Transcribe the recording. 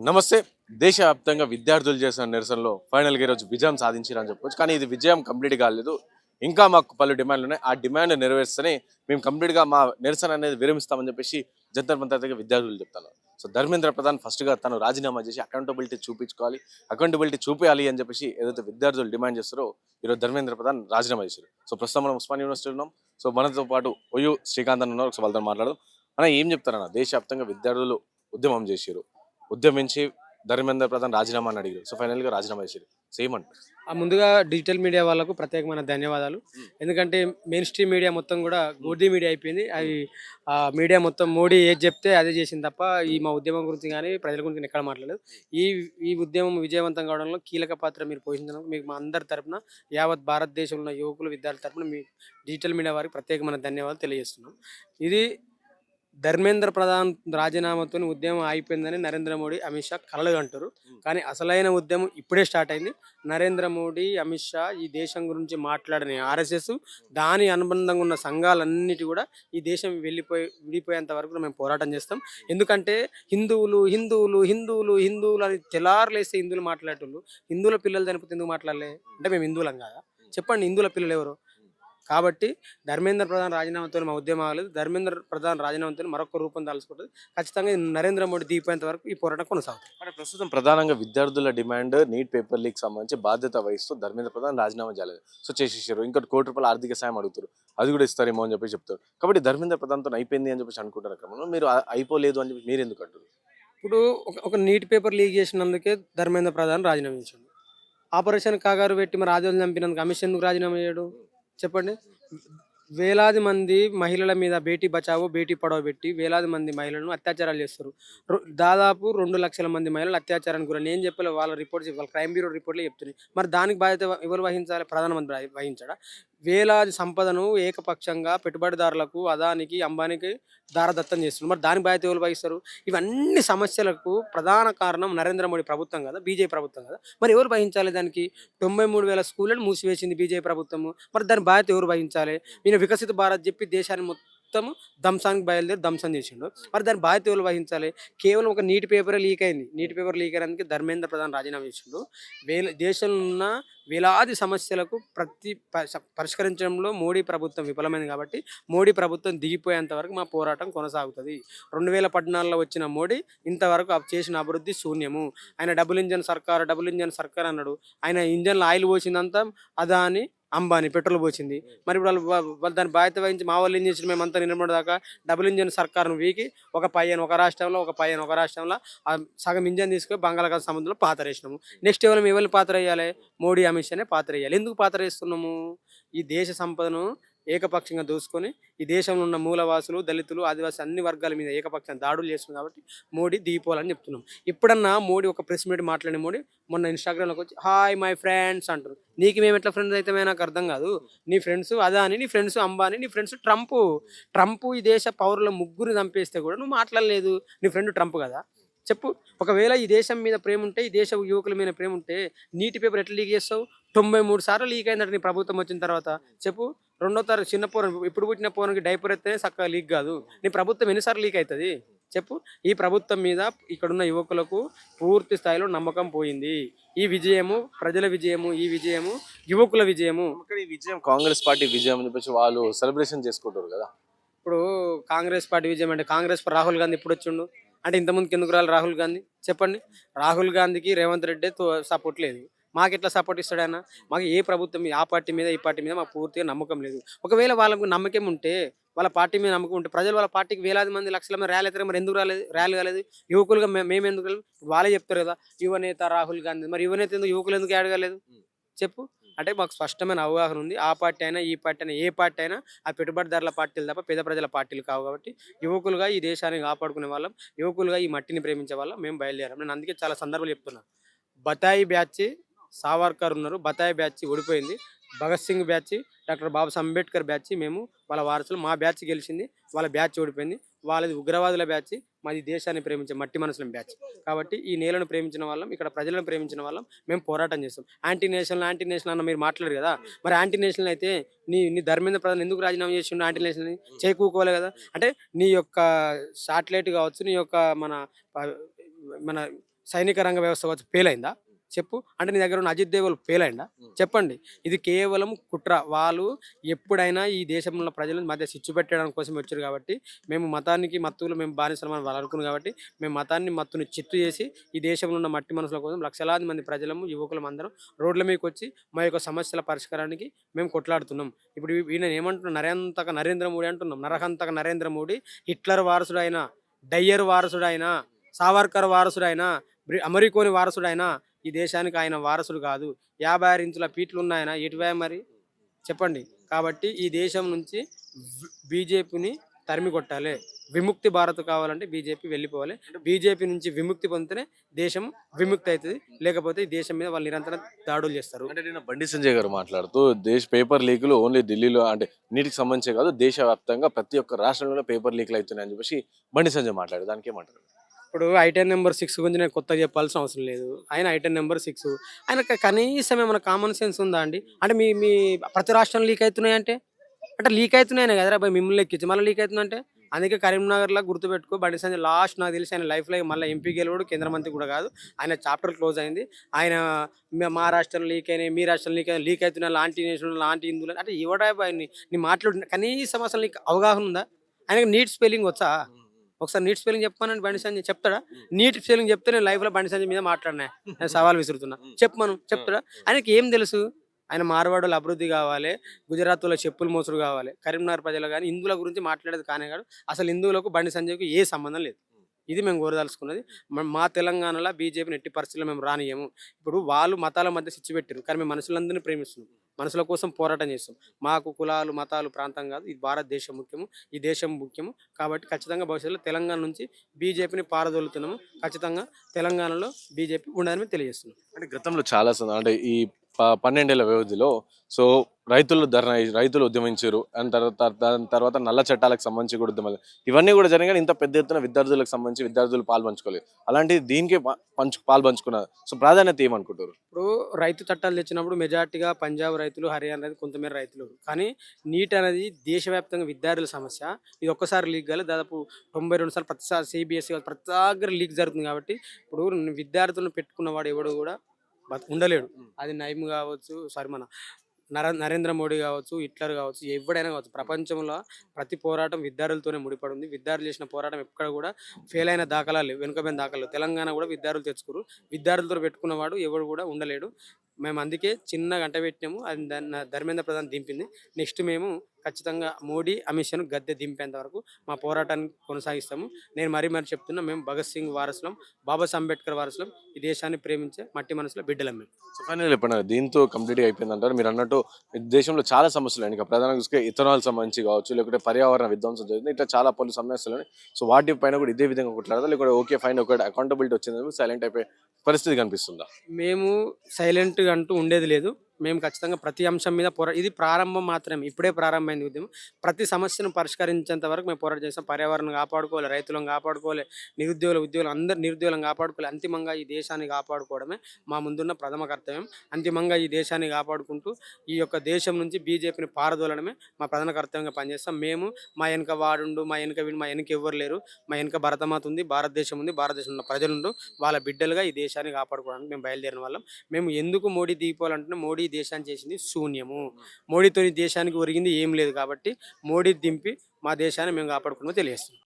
నమస్తే. దేశవ్యాప్తంగా విద్యార్థులు చేసిన నిరసనలో ఫైనల్‌గా ఈరోజు విజయం సాధించిరని చెప్పొచ్చు. కానీ ఇది విజయం కంప్లీట్ కాలేదు. ఇంకా మాకు పలు డిమాండ్లున్నాయి. ఆ డిమాండ్ నెరవేరిస్తేనే మేము కంప్లీట్‌గా మా నిరసన అనేది విరమిస్తామని చెప్పేసి జంతర్ మంతర్ దగ్గర విద్యార్థులు చెప్తున్నారు. సో ధర్మేంద్ర ప్రధాన్ ఫస్ట్‌గా తను రాజీనామా చేసి అకౌంటబిలిటీ చూపించుకోవాలి. అకౌంటబిలిటీ చూపియాలి అని చెప్పేసి ఏదైతే విద్యార్థులు డిమాండ్ చేస్తారో ఈరోజు ధర్మేంద్ర ప్రధాన్ రాజీనామా చేశారు. సో ప్రస్తుతం మనం ఉస్మానియా యూనివర్సిటీలో ఉన్నాం. సో మనతో పాటు ఒయు శ్రీకాంత్ అన్న ఉన్నారు. ఒకసారి వాళ్ళతో మాట్లాడదాం. అన్న ఏం చెప్తారన్న? దేశవ్యాప్తంగా విద్యార్థులు ఉద్యమం చేసిర్రు. ఉద్యమించి ధర్మేంద్ర ప్రధాన్ రాజీనామా అని అడిగారు. సో ఫైనల్‌గా రాజీనామా చేసిర్రు. సో ఏమంటారు? ముందుగా డిజిటల్ మీడియా వాళ్ళకు ప్రత్యేకమైన ధన్యవాదాలు. ఎందుకంటే మెయిన్ స్ట్రీమ్ మీడియా మొత్తం కూడా గోధి మీడియా అయిపోయింది. అవి మీడియా మొత్తం మోడీ ఏది చెప్తే అదే చేసింది తప్ప ఈ మా ఉద్యమం గురించి కానీ ప్రజల గురించి ఎక్కడ మాట్లాడలేదు. ఈ ఈ ఉద్యమం విజయవంతం కావడంలో కీలక పాత్ర మీరు పోషించడం మీకు మా అందరి తరపున యావత్ భారతదేశంలో ఉన్న యువకులు విద్యార్థుల తరపున మీ డిజిటల్ మీడియా వారికి ప్రత్యేకమైన ధన్యవాదాలు తెలియజేస్తున్నాం. ఇది ధర్మేంద్ర ప్రధాన్ రాజీనామాతో ఉద్యమం అయిపోయిందని నరేంద్ర మోడీ, అమిత్ షా కలలు అంటారు. కానీ అసలైన ఉద్యమం ఇప్పుడే స్టార్ట్ అయింది. నరేంద్ర మోడీ, అమిత్ షా ఈ దేశం గురించి మాట్లాడిన ఆర్ఎస్ఎస్ దాని అనుబంధంగా ఉన్న సంఘాలన్నిటి కూడా ఈ దేశం విడిపోయేంత వరకు మేము పోరాటం చేస్తాం. ఎందుకంటే హిందువులు హిందువులు హిందువులు హిందువులు అని తెల్లారులేస్తే హిందువులు మాట్లాడేటోళ్ళు హిందువుల పిల్లలు చనిపోతే ఎందుకు మాట్లాడలే? అంటే మేము హిందువులం కాదా? చెప్పండి, హిందువుల పిల్లలు ఎవరు? కాబట్టి ధర్మేంద్ర ప్రధాన్ రాజీనామాతో మా ఉద్యమం ఆగలేదు. ధర్మేంద్ర ప్రధాన్ రాజీనామాతో మరొక రూపం దాల్చుకుంటుంది. ఖచ్చితంగా ఇది నరేంద్ర మోడీ దిగిపోయేంత వరకు ఈ పోరాటం కొనసాగుతుంది. అంటే ప్రస్తుతం ప్రధానంగా విద్యార్థుల డిమాండ్ నీట్ పేపర్ లీక్ సంబంధించి బాధ్యత వహిస్తూ ధర్మేంద్ర ప్రధాన్ రాజీనామా చేయాలి. సో చేసేసారు. ఇంకోటి ₹1,00,00,000 ఆర్థిక సాయం అడుగుతారు. అది కూడా ఇస్తారేమో అని చెప్పి చెప్తారు. కాబట్టి ధర్మేంద్ర ప్రధాన్‌తో అయిపోయింది అని చెప్పేసి అనుకుంటున్న క్రమంలో మీరు అయిపోలేదు అని చెప్పి మీరు ఎందుకు అంటారు? ఇప్పుడు ఒక నీట్ పేపర్ లీక్ చేసినందుకే ధర్మేంద్ర ప్రధాన్ రాజీనామా చేసిండు. ఆపరేషన్ కాగారు పెట్టి మరి ఆదివారం చంపినందుకు అమిత్ షా ఎందుకు రాజీనామా చేయడు? చెప్పండి. వేలాది మంది మహిళల మీద బేటీ బచావో బేటీ పడావో పెట్టి వేలాది మంది మహిళలను అత్యాచారాలు చేస్తారు. దాదాపు 2 లక్షల మంది మహిళలు అత్యాచారానికి గురని నేను చెప్పలేదు, వాళ్ళ రిపోర్ట్స్ వాళ్ళ క్రైమ్ బ్యూరో రిపోర్ట్లే చెప్తున్నాయి. మరి దానికి బాధ్యత ఎవరు వహించాలి? ప్రధానమంత్రి వహించాడా? వేలాది సంపదను ఏకపక్షంగా పెట్టుబడిదారులకు, అదానికి, అంబానీకి దారదత్తం చేస్తున్నారు. మరి దానికి బాధ్యత ఎవరు వహిస్తారు? ఇవన్నీ సమస్యలకు ప్రధాన కారణం నరేంద్ర మోడీ ప్రభుత్వం కదా, బీజేపీ ప్రభుత్వం కదా. మరి ఎవరు వహించాలి దానికి? 93,000 స్కూళ్ళను మూసివేసింది బీజేపీ ప్రభుత్వము. మరి దాని బాధ్యత ఎవరు వహించాలి? ఈయన వికసిత భారత్ చెప్పి దేశాన్ని మొత్తం ధ్వంసానికి బయలుదేరి ధ్వంసం చేసిండు. మరి దాని బాధ్యత ఎవరు వహించాలి? కేవలం ఒక నీటి పేపరే లీక్ అయింది. నీటి పేపర్ లీక్ అయినందుకు ధర్మేంద్ర ప్రధాన్ రాజీనామా చేసిండు. దేశంలో ఉన్న వేలాది సమస్యలకు పరిష్కరించడంలో మోడీ ప్రభుత్వం విఫలమైంది. కాబట్టి మోడీ ప్రభుత్వం దిగిపోయేంత వరకు మా పోరాటం కొనసాగుతుంది. 2014లో వచ్చిన మోడీ ఇంతవరకు చేసిన అభివృద్ధి శూన్యము. ఆయన డబుల్ ఇంజన్ సర్కార్ అన్నాడు. ఆయన ఇంజన్లో ఆయిల్ పోసిందంతా అదాని, అంబానీ పెట్రోల్ పోసింది. మరి ఇప్పుడు వాళ్ళు దాని బాధ్యత వహించి మా వాళ్ళు ఏం చేసిన మేమంతా నిలబడి దాకా డబుల్ ఇంజన్ సర్కార్ను వీకి ఒక పయ్యను ఒక రాష్ట్రంలో సగం ఇంజన్ తీసుకొని బంగాళాఖాతం సముద్రంలో పాతరేసినాము. నెక్స్ట్ ఎవరిని పాత్ర వేయాలి? మోడీ, అమిత్ షానే పాత్ర వేయాలి. ఎందుకు పాత్ర వేస్తున్నాము? ఈ దేశ సంపదను ఏకపక్షంగా దోసుకొని ఈ దేశంలో ఉన్న మూలవాసులు, దళితులు, ఆదివాసీ అన్ని వర్గాల మీద ఏకపక్షంగా దాడులు చేస్తుంది. కాబట్టి మోడీ దిగిపోవాలని చెప్తున్నాం. ఇప్పుడన్నా మోడీ ఒక ప్రెస్ మీట్ మాట్లాడిన మోడీ మొన్న ఇన్స్టాగ్రామ్లోకి వచ్చి హాయ్ మై ఫ్రెండ్స్ అంటారు. నీకు మేము ఎట్లా ఫ్రెండ్స్ అయితే నాకు అర్థం కాదు. నీ ఫ్రెండ్స్ అదాని, నీ ఫ్రెండ్స్ అంబానీ, నీ ఫ్రెండ్స్ ట్రంప్ ఈ దేశ పౌరుల ముగ్గురు చంపేస్తే కూడా నువ్వు మాట్లాడలేదు. నీ ఫ్రెండ్ ట్రంప్ కదా. చెప్పు. ఒకవేళ ఈ దేశం మీద ప్రేమ ఉంటే, ఈ దేశ యువకుల మీద ప్రేమ ఉంటే నీటి పేపర్ ఎట్లా లీక్ చేస్తావు? 93 సార్లు లీక్ అయిందట నీ ప్రభుత్వం వచ్చిన తర్వాత. చెప్పు. రెండో తరగతి చిన్న పోరను, ఇప్పుడు పుట్టిన పోరనికి డైపర్ ఎత్తేనే చక్కగా లీక్ కాదు. నీ ప్రభుత్వం ఎన్నిసార్లు లీక్ అవుతుంది? చెప్పు. ఈ ప్రభుత్వం మీద ఇక్కడున్న యువకులకు పూర్తి స్థాయిలో నమ్మకం పోయింది. ఈ విజయము ప్రజల విజయము, ఈ విజయము యువకుల విజయము. ఇక్కడ ఈ విజయం కాంగ్రెస్ పార్టీ విజయం అని చెప్పేసి వాళ్ళు సెలబ్రేషన్ చేసుకుంటారు కదా. ఇప్పుడు కాంగ్రెస్ పార్టీ విజయం అంటే కాంగ్రెస్ రాహుల్ గాంధీ ఇప్పుడు వచ్చిండు అంటే ఇంతకుముందుకు ఎందుకు రాలి రాహుల్ గాంధీ? చెప్పండి. రాహుల్ గాంధీకి రేవంత్ రెడ్డి సపోర్ట్ లేదు. మాకు ఎట్లా సపోర్ట్ ఇస్తాడైనా? మాకు ఏ ప్రభుత్వం మీద, ఆ పార్టీ మీద ఈ పార్టీ మీద మాకు పూర్తిగా నమ్మకం లేదు. ఒకవేళ వాళ్ళకు నమ్మకం ఉంటే, వాళ్ళ పార్టీ మీద నమ్మకం ఉంటే ప్రజలు వాళ్ళ పార్టీకి వేలాది మంది లక్షల మంది ర్యాలీ అవుతారు. మరి ఎందుకు ర్యాలీ కాలేదు? యువకులుగా మేము ఎందుకు వాళ్ళే చెప్తారు కదా యువనేత రాహుల్ గాంధీ. మరి యువనేత ఎందుకు, యువకులు ఎందుకు యాడ్ కాలేదు? చెప్పు. అంటే మాకు స్పష్టమైన అవగాహన ఉంది. ఆ పార్టీ అయినా, ఈ పార్టీ అయినా, ఏ పార్టీ అయినా ఆ పెట్టుబడిదారుల పార్టీలు తప్ప పేద ప్రజల పార్టీలు కావు. కాబట్టి యువకులుగా ఈ దేశాన్ని కాపాడుకునే వాళ్ళం, యువకులుగా ఈ మట్టిని ప్రేమించే వాళ్ళం మేము బయలుదేరాం. నేను అందుకే చాలా సందర్భాలు చెప్తున్నా. బతాయి బ్యాచ్ సావర్కర్ ఉన్నారు, బతాయి బ్యాచ్ ఓడిపోయింది. Bhagat Singh batch, doctor Babasaheb Ambedkar batch మేము వాళ్ళ వారసులు. మా బ్యాచ్ గెలిచింది, వాళ్ళ బ్యాచ్ ఓడిపోయింది. వాళ్ళది ఉగ్రవాదుల బ్యాచ్, మాది దేశాన్ని ప్రేమించే మట్టి మనసుల బ్యాచ్. కాబట్టి ఈ నేలను ప్రేమించిన వాళ్ళం, ఇక్కడ ప్రజలను ప్రేమించిన వాళ్ళం, మేము పోరాటం చేస్తాం. యాంటీ నేషనల్ అన్న మీరు మాట్లాడారు కదా. మరి యాంటీ నేషనల్ అయితే నీ ధర్మేంద్ర ప్రధాన్ ఎందుకు రాజీనామా చేసిండు? యాంటీ నేషనల్ని చేకూకోవాలి కదా. అంటే నీ యొక్క శాటిలైట్ కావచ్చు, నీ యొక్క మన సైనిక రంగ వ్యవస్థ కావచ్చు ఫెయిల్ అయిందా చెప్పు. అంటే నీ దగ్గర ఉన్న అజిత్ దేవల్ ఫెయిల్ అయిందా చెప్పండి. ఇది కేవలం కుట్ర. వాళ్ళు ఎప్పుడైనా ఈ దేశంలో ప్రజల మధ్య చిచ్చు పెట్టడం కోసం వచ్చారు కాబట్టి, మేము మతానికి మత్తులు మేము బానిసలమని వాళ్ళు అనుకున్నారు కాబట్టి, మేము మతాన్ని మత్తుని చిత్తు చేసి ఈ దేశంలో ఉన్న మట్టి మనుషుల కోసం లక్షలాది మంది ప్రజలము యువకులం అందరం రోడ్ల మీదకి వచ్చి మా యొక్క సమస్యల పరిష్కారానికి మేము కొట్లాడుతున్నాం. ఇప్పుడు ఈయన ఏమంటున్నాం, నరేంద్ర మోడీ అంటున్నాం. నరహంతక నరేంద్ర మోడీ హిట్లర్ వారసుడైన, డయ్యర్ వారసుడైన, సావర్కర్ వారసుడైన, అమెరికోని వారసుడైన ఈ దేశానికి ఆయన వారసుడు కాదు. 56 ఇంచుల పీట్లు ఉన్నాయన ఎటువే మరి చెప్పండి. కాబట్టి ఈ దేశం నుంచి బీజేపీని తరిమి కొట్టాలి. విముక్తి భారత్ కావాలంటే బీజేపీ వెళ్ళిపోవాలి. బీజేపీ నుంచి విముక్తి పొందితేనే దేశం విముక్తి అవుతుంది. లేకపోతే ఈ దేశం మీద వాళ్ళు నిరంతరం దాడులు చేస్తారు. అంటే నేను బండి సంజయ్ గారు మాట్లాడుతూ పేపర్ లీకులు ఓన్లీ ఢిల్లీలో అంటే నీటికి సంబంధించే కాదు, దేశవ్యాప్తంగా ప్రతి ఒక్క రాష్ట్రంలో పేపర్ లీకులు అవుతున్నాయని చెప్పేసి బండి సంజయ్ మాట్లాడారు. దానికి ఏమంటారు? ఇప్పుడు ఐటెన్ నెంబర్ 6 గురించి నేను కొత్తగా చెప్పాల్సిన అవసరం లేదు. ఆయన ఐటెన్ నెంబర్ 6 ఆయనకు కనీసం ఏమైనా కామన్ సెన్స్ ఉందా అండి? అంటే మీ మీ ప్రతి రాష్ట్రం లీక్ అవుతున్నాయంటే అంటే లీక్ అవుతున్నాయనే కదరా భయ్ మిమ్మల్ని ఎక్కించి మళ్ళీ లీక్ అవుతుందంటే. అందుకే కరీంనగర్లో గుర్తుపెట్టుకో, బండి సంజయ్ లాస్ట్ నాకు తెలిసి ఆయన లైఫ్లో మళ్ళీ ఎంపీ గెలవడు, కేంద్ర మంత్రి కూడా కాదు. ఆయన చాప్టర్ క్లోజ్ అయింది. ఆయన మా రాష్ట్రం లీక్ అయినాయి, మీ రాష్ట్రం లీక్ అవుతున్నాయి, లాంటి నేషనల్ లాంటి హిందువులు అంటే ఎవడా నీ మాట్లాడు కనీసం అసలు నీకు అవగాహన ఉందా? ఆయనకు నీట్ స్పెల్లింగ్ వచ్చా? ఒకసారి నీట్ స్పెల్లింగ్ చెప్పానని బండి సంజయ్ చెప్తాడా? నీట్ స్పెల్లింగ్ చెప్తే నేను లైఫ్లో బండి సంజయ్ మీద మాట్లాడినా, నేను సవాల్ విసురుతున్నా. చెప్పమను చెప్తాడా? ఆయనకి ఏం తెలుసు? ఆయన మార్వాడుల అభివృద్ధి కావాలి, గుజరాత్లో చెప్పులు మోసుడు కావాలి, కరీంనగర్ ప్రజలు కానీ హిందువుల గురించి మాట్లాడేది కానీ కాదు. అసలు హిందువులకు బండి సంజయ్కు ఏ సంబంధం లేదు. ఇది మేము కోరదలుచుకున్నది. మా తెలంగాణలో బీజేపీని ఎట్టి పరిస్థితుల్లో మేము రానియము. ఇప్పుడు వాళ్ళు మతాల మధ్య చిచ్చు పెట్టారు, కానీ మేము మనుషులందరినీ ప్రేమిస్తున్నాం, మనుషుల కోసం పోరాటం చేస్తాం. మాకు కులాలు మతాలు ప్రాంతం కాదు, ఇది భారతదేశం ముఖ్యము, ఈ దేశం ముఖ్యము. కాబట్టి ఖచ్చితంగా భవిష్యత్తులో తెలంగాణ నుంచి బీజేపీని పారదోలుతున్నాము. ఖచ్చితంగా తెలంగాణలో బీజేపీ ఉండాలని తెలియజేస్తున్నాం. అంటే గతంలో చాలా అంటే ఈ 12 ఏళ్ల వ్యవధిలో సో రైతులు ఉద్యమించారు. దాని తర్వాత నల్ల చట్టాలకు సంబంధించి కూడా ఉద్యమాలు ఇవన్నీ కూడా జరిగాయి. ఇంత పెద్ద ఎత్తున విద్యార్థులకు సంబంధించి విద్యార్థులు పాల్పంచుకోలేదు. అలాంటి దీనికి పాల్పంచుకున్నారు. సో ప్రాధాన్యత ఏమనుకుంటారు? ఇప్పుడు రైతు చట్టాలు తెచ్చినప్పుడు మెజార్టీగా పంజాబ్ రైతులు, హర్యానా రైతులు, కొంతమేర రైతులు. కానీ నీట్ అనేది దేశవ్యాప్తంగా విద్యార్థుల సమస్య. ఇది ఒక్కసారి లీక్ కాలేదు, దాదాపు 92 సార్లు ప్రతిసారి సిబిఎస్ఈ ప్రతి దగ్గర లీక్ జరుగుతుంది. కాబట్టి ఇప్పుడు విద్యార్థులను పెట్టుకున్నవాడు ఎవడు కూడా ఉండలేడు. అది నైమ్ కావచ్చు, సారీ మన నరేంద్ర మోడీ కావచ్చు, హిట్లర్ కావచ్చు, ఎవడైనా కావచ్చు. ప్రపంచంలో ప్రతి పోరాటం విద్యార్థులతోనే ముడిపడి ఉంది. విద్యార్థులు చేసిన పోరాటం ఎక్కడ కూడా ఫెయిల్ అయిన దాఖలాలు లేవు, వెనుకబడిన దాఖలాలు. తెలంగాణ కూడా విద్యార్థులు తెచ్చుకోరు. విద్యార్థులతో పెట్టుకున్నవాడు ఎవడు కూడా ఉండలేడు. మేము అందుకే చిన్న గంట పెట్టినాము, అది ధర్మేంద్ర ప్రధాన్ దింపింది. నెక్స్ట్ మేము ఖచ్చితంగా మోడీ అమిత్ షాను గద్దె దింపేంత వరకు మా పోరాటాన్ని కొనసాగిస్తాము. నేను మరీ చెప్తున్నా, మేము భగత్ సింగ్ వారసులం, బాబాసాహెబ్ అంబేద్కర్ వారసులం, ఈ దేశాన్ని ప్రేమించే మట్టి మనసులో బిడ్డలం మేము. సో ఫైనల్ చెప్పండి, దీంతో కంప్లీట్గా అయిపోయింది అంటారు? మీరు అన్నట్టు దేశంలో చాలా సమస్యలు ఇంకా ప్రధానంగా చూసుకుంటే ఇథనాల్ సంబంధించి కావచ్చు, లేకపోతే పర్యావరణ విధ్వంసం జరిగింది, ఇట్లా చాలా పలు సమస్యలు. సో వాటి పైన కూడా ఇదే విధంగా కొట్లాడదా, లేకపోతే ఓకే ఫైన్ ఒకటి అకౌంటబిలిటీ వచ్చిందని సైలెంట్ అయిపోయే పరిస్థితి కనిపిస్తుందా? మేము సైలెంట్గా అంటూ ఉండేది లేదు. మేము ఖచ్చితంగా ప్రతి అంశం మీద ఇది ప్రారంభం మాత్రమే, ఇప్పుడే ప్రారంభమైంది ఉద్యమం. ప్రతి సమస్యను పరిష్కరించేంత వరకు మేము పోరాటం చేస్తాం. పర్యావరణం కాపాడుకోవాలి, రైతులను కాపాడుకోవాలి, ఉద్యోగులు అందరు నిరుద్యోగులను కాపాడుకోవాలి. అంతిమంగా ఈ దేశాన్ని కాపాడుకోవడమే మా ముందున్న ప్రథమ కర్తవ్యం. అంతిమంగా ఈ దేశాన్ని కాపాడుకుంటూ ఈ యొక్క దేశం నుంచి బీజేపీని పారదోలడమే మా ప్రధాన కర్తవ్యంగా పనిచేస్తాం. మేము మా వెనుక వాడుండు, మా వెనుక వీడు, మా వెనుక ఎవ్వరు లేరు. మా వెనుక భరతమాత ఉంది, భారతదేశం ఉంది, భారతదేశంలో ప్రజలుండు, వాళ్ళ బిడ్డలుగా ఈ దేశాన్ని కాపాడుకోవడానికి మేము బయలుదేరిన వాళ్ళం. మేము ఎందుకు మోడీ దిగిపోవాలంటే, మోడీ దేశాన్ని చేసింది శూన్యము. మోడీతో దేశానికి ఒరిగింది ఏం లేదు. కాబట్టి మోడీ దింపి మా దేశాన్ని మేము కాపాడుకున్నామో తెలియజేస్తున్నాం.